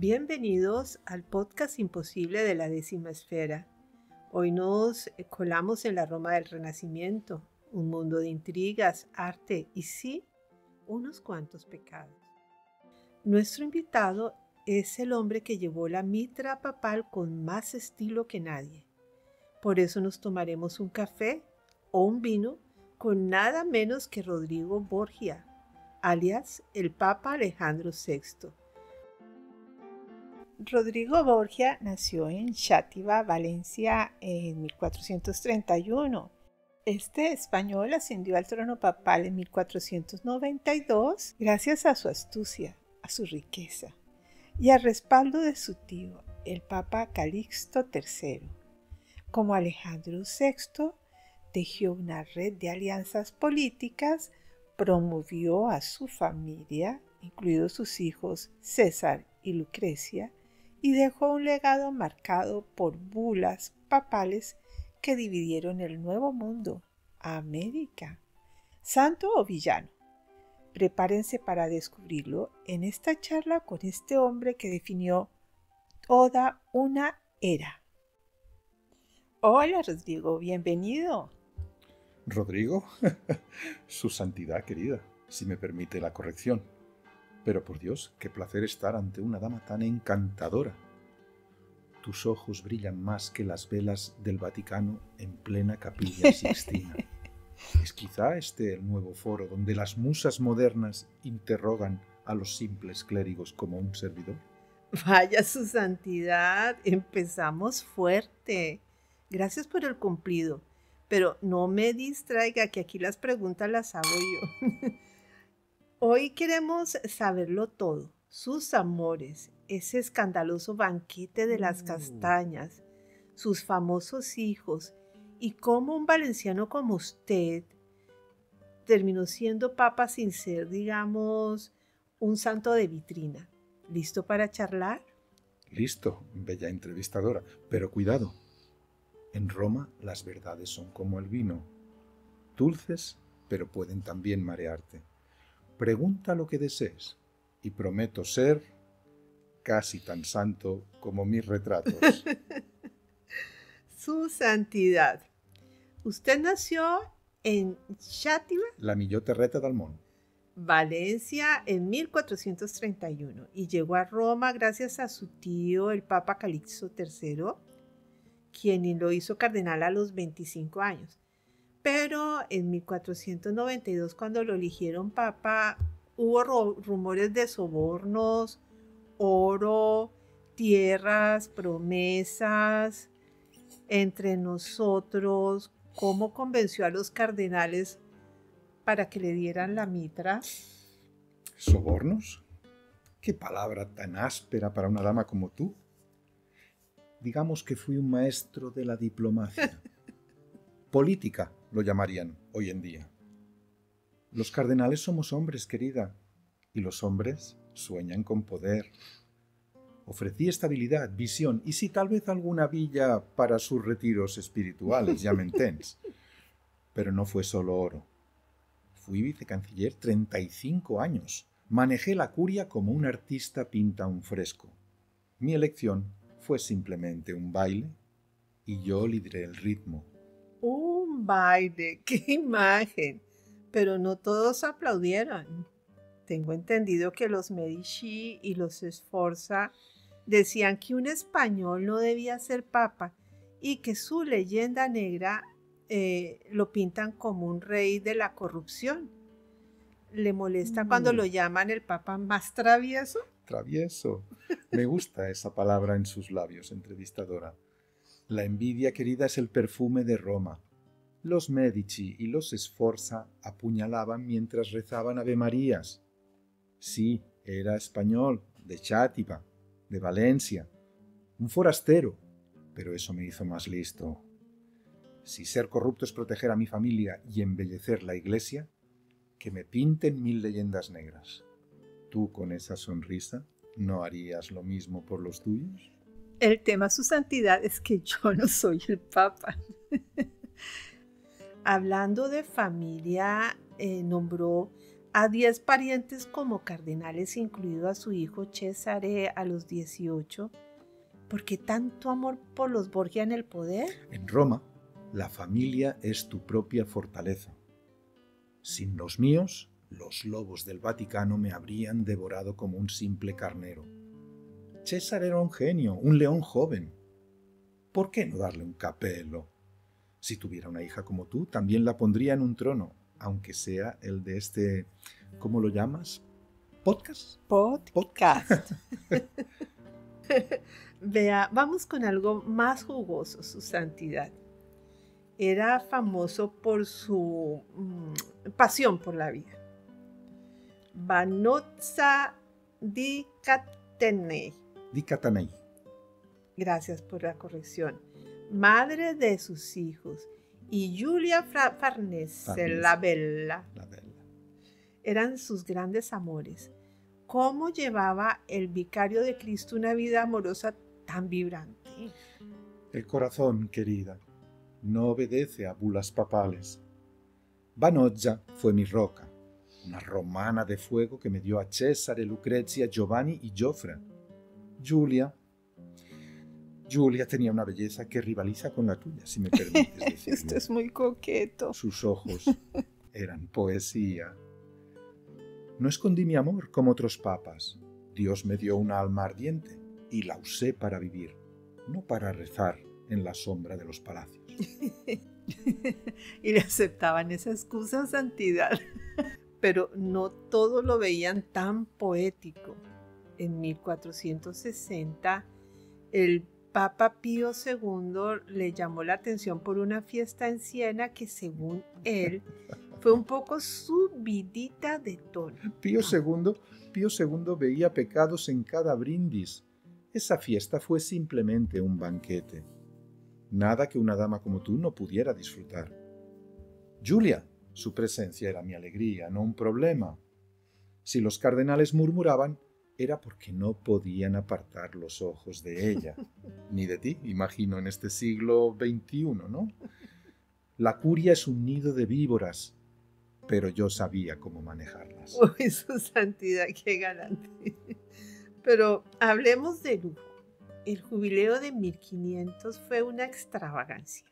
Bienvenidos al podcast imposible de la décima esfera. Hoy nos colamos en la Roma del Renacimiento, un mundo de intrigas, arte y sí, unos cuantos pecados. Nuestro invitado es el hombre que llevó la mitra papal con más estilo que nadie. Por eso nos tomaremos un café o un vino con nada menos que Rodrigo Borgia, alias el Papa Alejandro VI. Rodrigo Borgia nació en Xàtiva, Valencia, en 1431. Este español ascendió al trono papal en 1492 gracias a su astucia, a su riqueza y al respaldo de su tío, el Papa Calixto III. Como Alejandro VI, tejió una red de alianzas políticas, promovió a su familia, incluidos sus hijos César y Lucrecia, y dejó un legado marcado por bulas papales que dividieron el Nuevo Mundo, América. ¿Santo o villano? Prepárense para descubrirlo en esta charla con este hombre que definió toda una era. Hola Rodrigo, bienvenido. ¿Rodrigo? Su santidad querida, si me permite la corrección. Pero por Dios, qué placer estar ante una dama tan encantadora. Tus ojos brillan más que las velas del Vaticano en plena Capilla Sixtina. ¿Es quizá este el nuevo foro donde las musas modernas interrogan a los simples clérigos como un servidor? Vaya su santidad, empezamos fuerte. Gracias por el cumplido, pero no me distraiga que aquí las preguntas las hago yo. Hoy queremos saberlo todo, sus amores, ese escandaloso banquete de las castañas, sus famosos hijos y cómo un valenciano como usted terminó siendo papa sin ser, digamos, un santo de vitrina. ¿Listo para charlar? Listo, bella entrevistadora, pero cuidado. En Roma las verdades son como el vino, dulces, pero pueden también marearte. Pregunta lo que desees y prometo ser casi tan santo como mis retratos. Su santidad. Usted nació en Xàtiva, La millor terreta del món. Valencia, en 1431 y llegó a Roma gracias a su tío, el Papa Calixto III, quien lo hizo cardenal a los 25 años. Pero en 1492, cuando lo eligieron papa, hubo rumores de sobornos, oro, tierras, promesas entre nosotros. ¿Cómo convenció a los cardenales para que le dieran la mitra? ¿Sobornos? ¿Qué palabra tan áspera para una dama como tú? Digamos que fui un maestro de la diplomacia. Política lo llamarían hoy en día. Los cardenales somos hombres, querida, y los hombres sueñan con poder. Ofrecí estabilidad, visión y sí, tal vez alguna villa para sus retiros espirituales, ya me entens. Pero no fue solo oro. Fui vicecanciller 35 años. Manejé la curia como un artista pinta un fresco. Mi elección fue simplemente un baile y yo lideré el ritmo. Un baile, qué imagen. Pero no todos aplaudieron. Tengo entendido que los Medici y los Sforza decían que un español no debía ser papa y que su leyenda negra lo pintan como un rey de la corrupción. ¿Le molesta cuando lo llaman el papa más travieso? Travieso. Me gusta esa palabra en sus labios, entrevistadora. La envidia, querida, es el perfume de Roma. Los Medici y los Sforza apuñalaban mientras rezaban avemarías. Sí, era español, de Xàtiva, de Valencia, un forastero, pero eso me hizo más listo. Si ser corrupto es proteger a mi familia y embellecer la iglesia, que me pinten 1000 leyendas negras. ¿Tú con esa sonrisa no harías lo mismo por los tuyos? El tema, su santidad, es que yo no soy el papa. Hablando de familia, nombró a 10 parientes como cardenales, incluido a su hijo Cesare a los 18. ¿Por qué tanto amor por los Borgia en el poder? En Roma, la familia es tu propia fortaleza. Sin los míos, los lobos del Vaticano me habrían devorado como un simple carnero. César era un genio, un león joven. ¿Por qué no darle un capello? Si tuviera una hija como tú, también la pondría en un trono, aunque sea el de este, ¿cómo lo llamas? ¿Podcast? Podcast. Vea, vamos con algo más jugoso, su santidad. Era famoso por su pasión por la vida. Vanozza di Catanei. Di Catanei. Gracias por la corrección. Madre de sus hijos. Y Giulia Farnese, la Bella. Eran sus grandes amores. ¿Cómo llevaba el vicario de Cristo una vida amorosa tan vibrante? El corazón, querida, no obedece a bulas papales. Vanozza fue mi roca, una romana de fuego que me dio a Cesare, Lucrezia, Giovanni y Giofra. Giulia tenía una belleza que rivaliza con la tuya, si me permites decirlo. Esto es muy coqueto. Sus ojos eran poesía. No escondí mi amor como otros papas. Dios me dio una alma ardiente y la usé para vivir, no para rezar en la sombra de los palacios. Y le aceptaban esa excusa, santidad. Pero no todo lo veían tan poético. En 1460, el Papa Pío II le llamó la atención por una fiesta en Siena que, según él, fue un poco subidita de tono. Pío II veía pecados en cada brindis. Esa fiesta fue simplemente un banquete. Nada que una dama como tú no pudiera disfrutar. Giulia, su presencia era mi alegría, no un problema. Si los cardenales murmuraban, era porque no podían apartar los ojos de ella. Ni de ti, imagino, en este siglo XXI, ¿no? La curia es un nido de víboras, pero yo sabía cómo manejarlas. Uy, su santidad, qué galante. Pero hablemos de lujo. El jubileo de 1500 fue una extravagancia.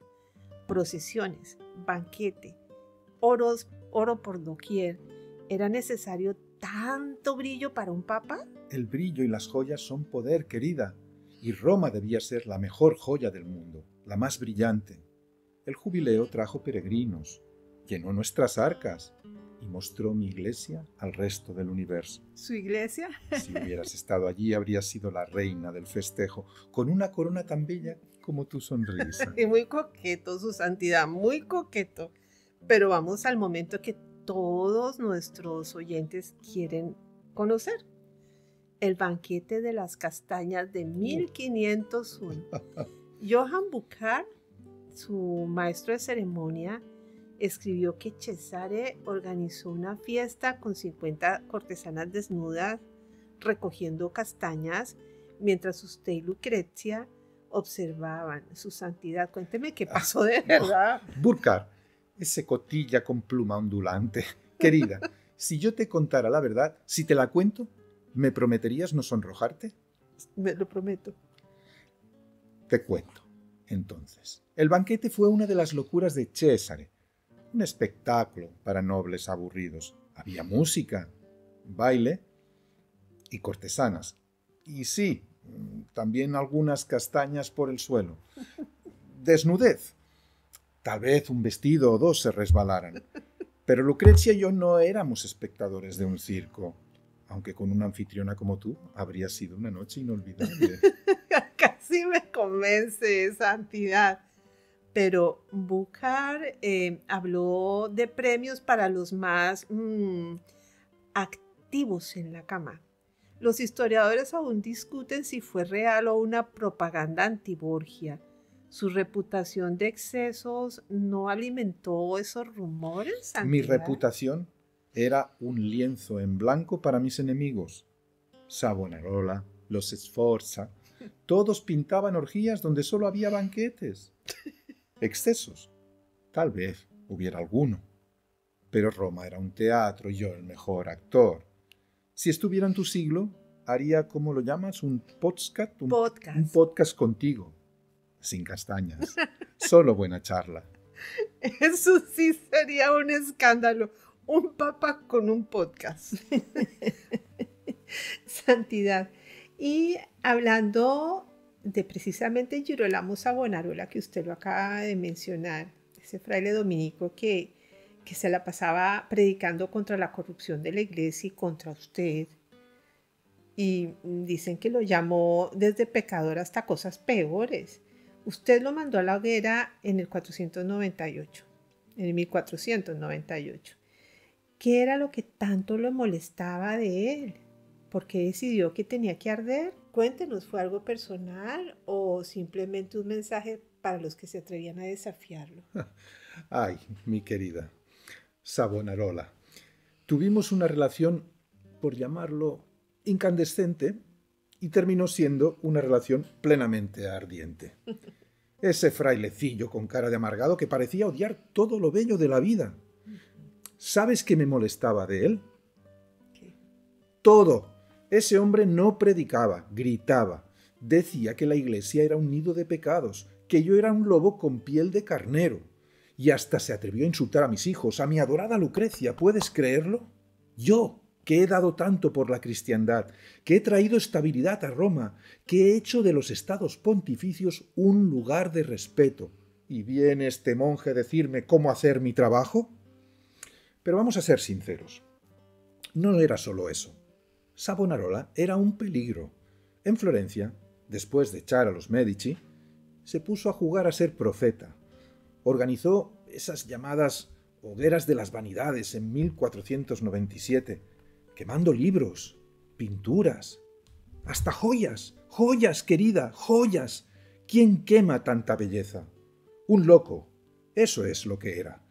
Procesiones, banquete, oro por doquier. ¿Era necesario tanto brillo para un papa? El brillo y las joyas son poder, querida, y Roma debía ser la mejor joya del mundo, la más brillante. El jubileo trajo peregrinos, llenó nuestras arcas y mostró mi iglesia al resto del universo. ¿Su iglesia? Si hubieras estado allí, habrías sido la reina del festejo, con una corona tan bella como tu sonrisa. Y muy coqueto, su santidad, muy coqueto. Pero vamos al momento que todos nuestros oyentes quieren conocer. El banquete de las castañas de 1501. Johann Burckhardt, su maestro de ceremonia, escribió que Cesare organizó una fiesta con 50 cortesanas desnudas recogiendo castañas, mientras usted y Lucrezia observaban. Su santidad, cuénteme qué pasó de verdad. Burckhardt, ese cotilla con pluma ondulante. Querida, si yo te contara la verdad, si te la cuento, ¿me prometerías no sonrojarte? Me lo prometo. Te cuento, entonces. El banquete fue una de las locuras de Cesare. Un espectáculo para nobles aburridos. Había música, baile y cortesanas. Y sí, también algunas castañas por el suelo. Desnudez. Tal vez un vestido o dos se resbalaran. Pero Lucrezia y yo no éramos espectadores de un circo, aunque con una anfitriona como tú habría sido una noche inolvidable. Casi me convence, santidad. Pero Burckhardt habló de premios para los más activos en la cama. Los historiadores aún discuten si fue real o una propaganda anti-Borgia. ¿Su reputación de excesos no alimentó esos rumores? ¿Santidad? Mi reputación era un lienzo en blanco para mis enemigos. Savonarola, los Sforza, todos pintaban orgías donde solo había banquetes. Excesos. Tal vez hubiera alguno. pero Roma era un teatro y yo el mejor actor. Si estuviera en tu siglo, haría, ¿cómo lo llamas? Un podcast. Un podcast contigo. Sin castañas. Solo buena charla. Eso sí sería un escándalo. Un papa con un podcast. Santidad. Y hablando de precisamente Girolamo Savonarola, que usted lo acaba de mencionar, ese fraile dominico que se la pasaba predicando contra la corrupción de la iglesia y contra usted. Y dicen que lo llamó desde pecador hasta cosas peores. Usted lo mandó a la hoguera en el 498, en el 1498. ¿Qué era lo que tanto lo molestaba de él? ¿Por qué decidió que tenía que arder? Cuéntenos, ¿fue algo personal o simplemente un mensaje para los que se atrevían a desafiarlo? Ay, mi querida Savonarola, tuvimos una relación, por llamarlo, incandescente, y terminó siendo una relación plenamente ardiente. Ese frailecillo con cara de amargado que parecía odiar todo lo bello de la vida. ¿Sabes qué me molestaba de él? ¿Qué? Todo. Ese hombre no predicaba, gritaba. Decía que la iglesia era un nido de pecados, que yo era un lobo con piel de carnero. Y hasta se atrevió a insultar a mis hijos, a mi adorada Lucrecia. ¿Puedes creerlo? Yo, que he dado tanto por la cristiandad, que he traído estabilidad a Roma, que he hecho de los estados pontificios un lugar de respeto. ¿Y viene este monje a decirme cómo hacer mi trabajo? Pero vamos a ser sinceros. No era solo eso. Savonarola era un peligro. En Florencia, después de echar a los Medici, se puso a jugar a ser profeta. Organizó esas llamadas hogueras de las vanidades en 1497, quemando libros, pinturas, hasta joyas. ¡Joyas, querida! ¡Joyas! ¿Quién quema tanta belleza? Un loco. Eso es lo que era.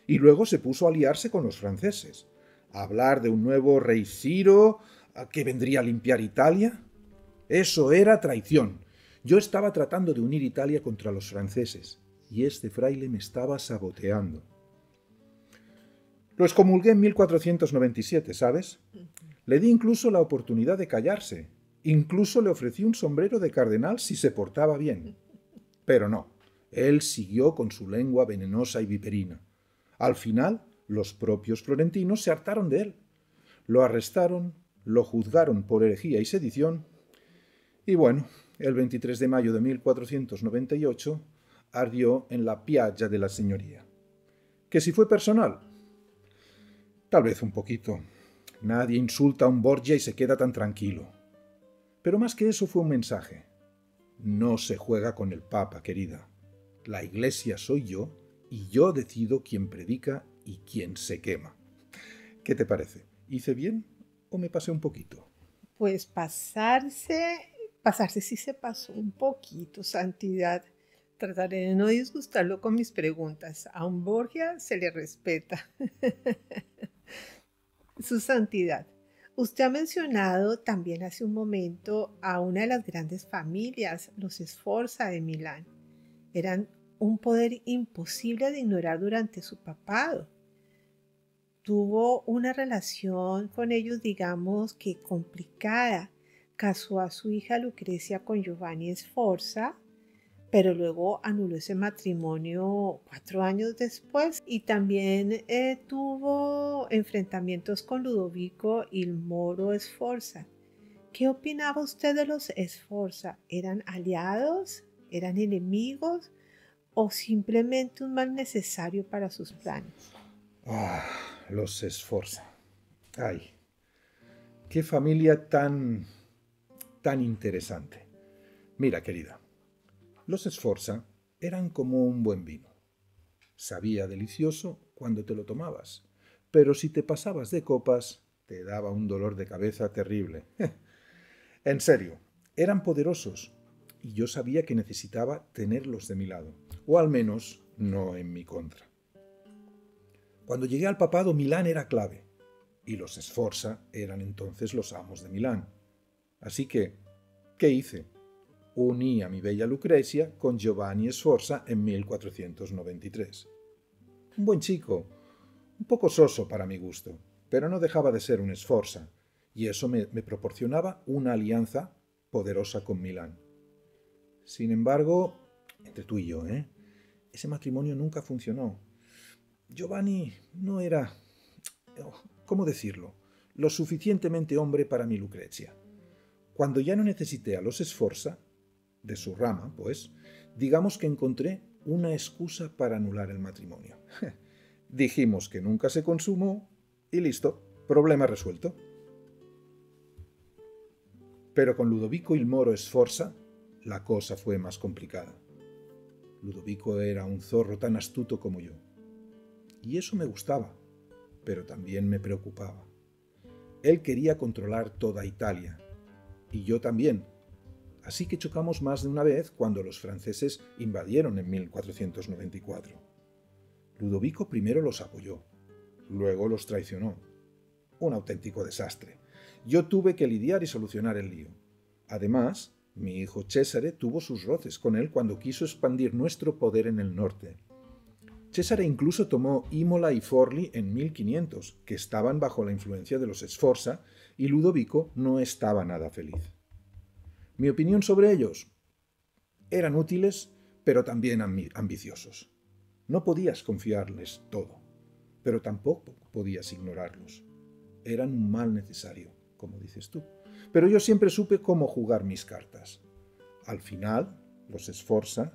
Y luego se puso a aliarse con los franceses, a hablar de un nuevo rey Ciro que vendría a limpiar Italia. Eso era traición. Yo estaba tratando de unir Italia contra los franceses, y este fraile me estaba saboteando. Lo excomulgué en 1497, ¿sabes? Le di incluso la oportunidad de callarse. Incluso le ofrecí un sombrero de cardenal si se portaba bien. Pero no, él siguió con su lengua venenosa y viperina. Al final, los propios florentinos se hartaron de él. Lo arrestaron, lo juzgaron por herejía y sedición, y bueno, el 23 de mayo de 1498 ardió en la Piaggia de la Signoria. ¿Que si fue personal? Tal vez un poquito. Nadie insulta a un Borgia y se queda tan tranquilo. Pero más que eso fue un mensaje. No se juega con el Papa, querida. La Iglesia soy yo, y yo decido quién predica y quién se quema. ¿Qué te parece? ¿Hice bien o me pasé un poquito? Pues pasarse sí se pasó un poquito, Santidad. Trataré de no disgustarlo con mis preguntas. A un Borgia se le respeta. Su Santidad, usted ha mencionado también hace un momento a una de las grandes familias, los Sforza de Milán. Eran un poder imposible de ignorar durante su papado. Tuvo una relación con ellos, digamos que complicada. Casó a su hija Lucrecia con Giovanni Sforza, pero luego anuló ese matrimonio 4 años después y también tuvo enfrentamientos con Ludovico il Moro Sforza. ¿Qué opinaba usted de los Sforza? ¿Eran aliados? ¿Eran enemigos? ¿O simplemente un mal necesario para sus planes? Los Sforza. Ay, qué familia tan interesante. Mira, querida, los Sforza eran como un buen vino. Sabía delicioso cuando te lo tomabas, pero si te pasabas de copas, te daba un dolor de cabeza terrible. En serio, eran poderosos, y yo sabía que necesitaba tenerlos de mi lado, o al menos no en mi contra. Cuando llegué al papado, Milán era clave, y los Sforza eran entonces los amos de Milán. Así que, ¿qué hice? Uní a mi bella Lucrecia con Giovanni Sforza en 1493. Un buen chico, Un poco soso para mi gusto, pero no dejaba de ser un Sforza, y eso me proporcionaba una alianza poderosa con Milán. Sin embargo, entre tú y yo, ese matrimonio nunca funcionó. Giovanni no era, ¿cómo decirlo?, lo suficientemente hombre para mi Lucrezia. Cuando ya no necesité a los Sforza, de su rama, pues, digamos que encontré una excusa para anular el matrimonio. Dijimos que nunca se consumó y listo, problema resuelto. Pero con Ludovico il Moro Sforza la cosa fue más complicada. Ludovico era un zorro tan astuto como yo. Y eso me gustaba, pero también me preocupaba. Él quería controlar toda Italia, y yo también. Así que chocamos más de una vez cuando los franceses invadieron en 1494. Ludovico primero los apoyó, luego los traicionó. Un auténtico desastre. Yo tuve que lidiar y solucionar el lío. Además, mi hijo Cesare tuvo sus roces con él cuando quiso expandir nuestro poder en el norte. Cesare incluso tomó Imola y Forlì en 1500, que estaban bajo la influencia de los Sforza, y Ludovico no estaba nada feliz. Mi opinión sobre ellos: eran útiles, pero también ambiciosos. No podías confiarles todo, pero tampoco podías ignorarlos. Eran un mal necesario, como dices tú. Pero yo siempre supe cómo jugar mis cartas. Al final, los Sforza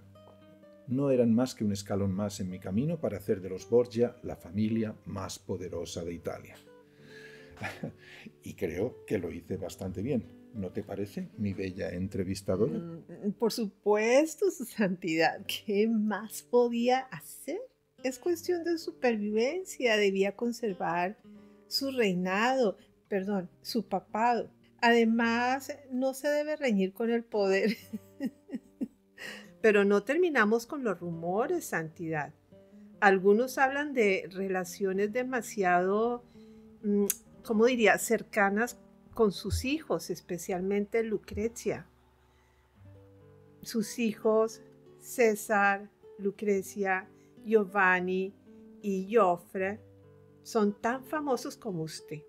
no eran más que un escalón más en mi camino para hacer de los Borgia la familia más poderosa de Italia. Y creo que lo hice bastante bien. ¿No te parece, mi bella entrevistadora? Por supuesto, Su Santidad. ¿Qué más podía hacer? Es cuestión de supervivencia. Debía conservar su reinado, su papado. Además, no se debe reñir con el poder. Pero no terminamos con los rumores, Santidad. Algunos hablan de relaciones demasiado, ¿cómo diría?, cercanas con sus hijos, especialmente Lucrezia. Sus hijos, César, Lucrezia, Giovanni y Joffre, son tan famosos como usted.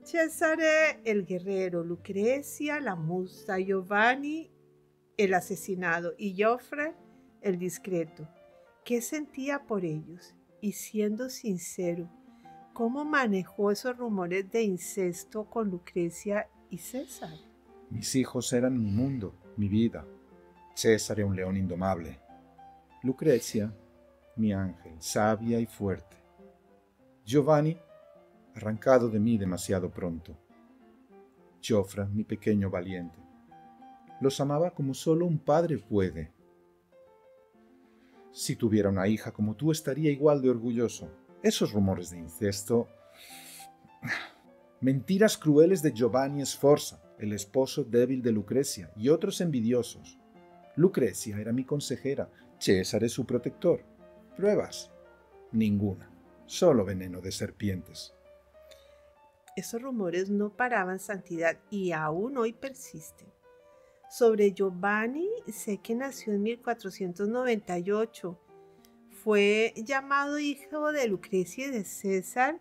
Cesare, el guerrero; Lucrezia, la musa; Giovanni, el asesinado; y Joffre, el discreto. ¿Qué sentía por ellos? Y siendo sincero, ¿cómo manejó esos rumores de incesto con Lucrezia y César? Mis hijos eran mi mundo, mi vida. César, un león indomable. Lucrezia, mi ángel, sabia y fuerte. Giovanni, arrancado de mí demasiado pronto. Joffre, mi pequeño valiente. Los amaba como solo un padre puede. Si tuviera una hija como tú, estaría igual de orgulloso. Esos rumores de incesto... Mentiras crueles de Giovanni Sforza, el esposo débil de Lucrezia, y otros envidiosos. Lucrezia era mi consejera, César es su protector. ¿Pruebas? Ninguna. Solo veneno de serpientes. Esos rumores no paraban, Santidad, y aún hoy persisten. Sobre Giovanni, sé que nació en 1498. Fue llamado hijo de Lucrecia y de César,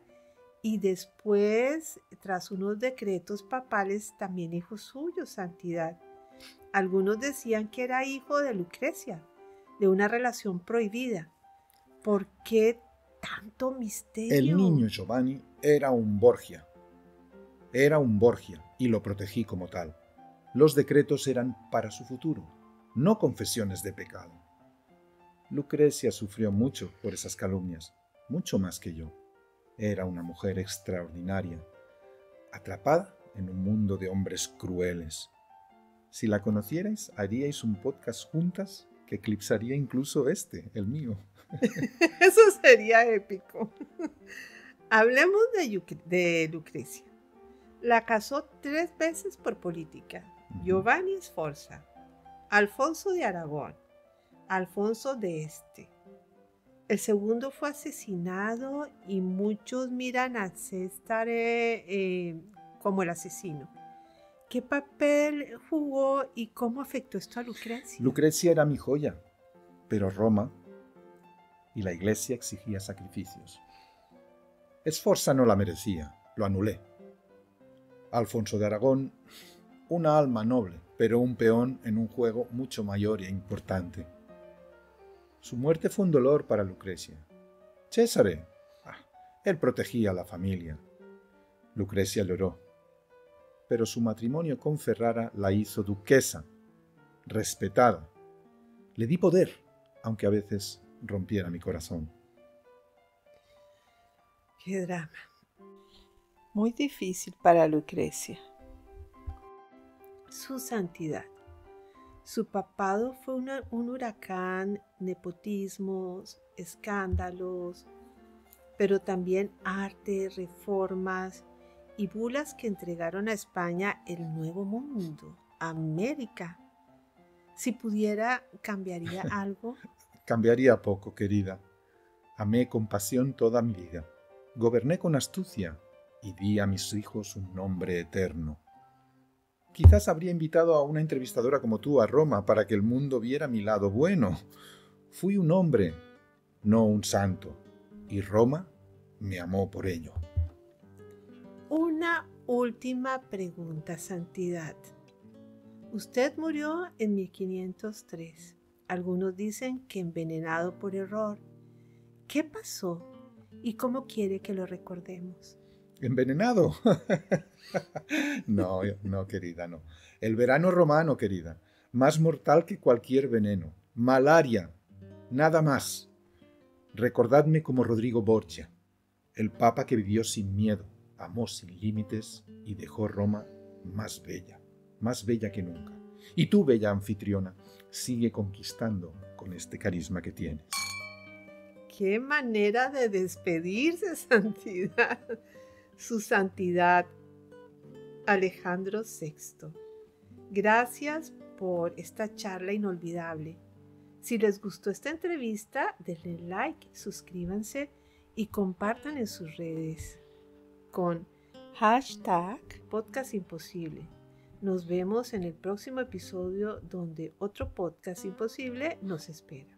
y después, tras unos decretos papales, también hijo suyo, Santidad. Algunos decían que era hijo de Lucrecia, de una relación prohibida. ¿Por qué tanto misterio? El niño Giovanni era un Borgia. Era un Borgia, y lo protegí como tal. Los decretos eran para su futuro, no confesiones de pecado. Lucrecia sufrió mucho por esas calumnias, mucho más que yo. Era una mujer extraordinaria, atrapada en un mundo de hombres crueles. Si la conocierais, haríais un podcast juntas que eclipsaría incluso el mío. Eso sería épico. Hablemos de Lucrecia. La casó 3 veces por política. Giovanni Sforza, Alfonso de Aragón, Alfonso de Este. El segundo fue asesinado y muchos miran a César como el asesino. ¿Qué papel jugó y cómo afectó esto a Lucrecia? Lucrecia era mi joya, pero Roma y la Iglesia exigía sacrificios. Sforza no la merecía, lo anulé. Alfonso de Aragón, una alma noble, pero un peón en un juego mucho mayor e importante. Su muerte fue un dolor para Lucrecia. Césare, él protegía a la familia. Lucrecia lloró, pero su matrimonio con Ferrara la hizo duquesa, respetada. Le di poder, aunque a veces rompiera mi corazón. Qué drama. Muy difícil para Lucrecia. Su santidad. Su papado fue un huracán, nepotismos, escándalos, pero también arte, reformas y bulas que entregaron a España el nuevo mundo, América. Si pudiera, ¿cambiaría algo? Cambiaría poco, querida. Amé con pasión toda mi vida. Goberné con astucia y di a mis hijos un nombre eterno. Quizás habría invitado a una entrevistadora como tú a Roma para que el mundo viera mi lado bueno. Fui un hombre, no un santo, y Roma me amó por ello. Una última pregunta, Santidad. Usted murió en 1503. Algunos dicen que envenenado por error. ¿Qué pasó y cómo quiere que lo recordemos? ¿Envenenado? No, querida, no. El verano romano, querida, más mortal que cualquier veneno. Malaria, nada más. Recordadme como Rodrigo Borgia, el papa que vivió sin miedo, amó sin límites y dejó Roma más bella que nunca. Y tú, bella anfitriona, sigue conquistando con este carisma que tienes. ¡Qué manera de despedirse, Santidad! Su Santidad, Alejandro VI. Gracias por esta charla inolvidable. Si les gustó esta entrevista, denle like, suscríbanse y compartan en sus redes con #Podcast Imposible. Nos vemos en el próximo episodio donde otro podcast imposible nos espera.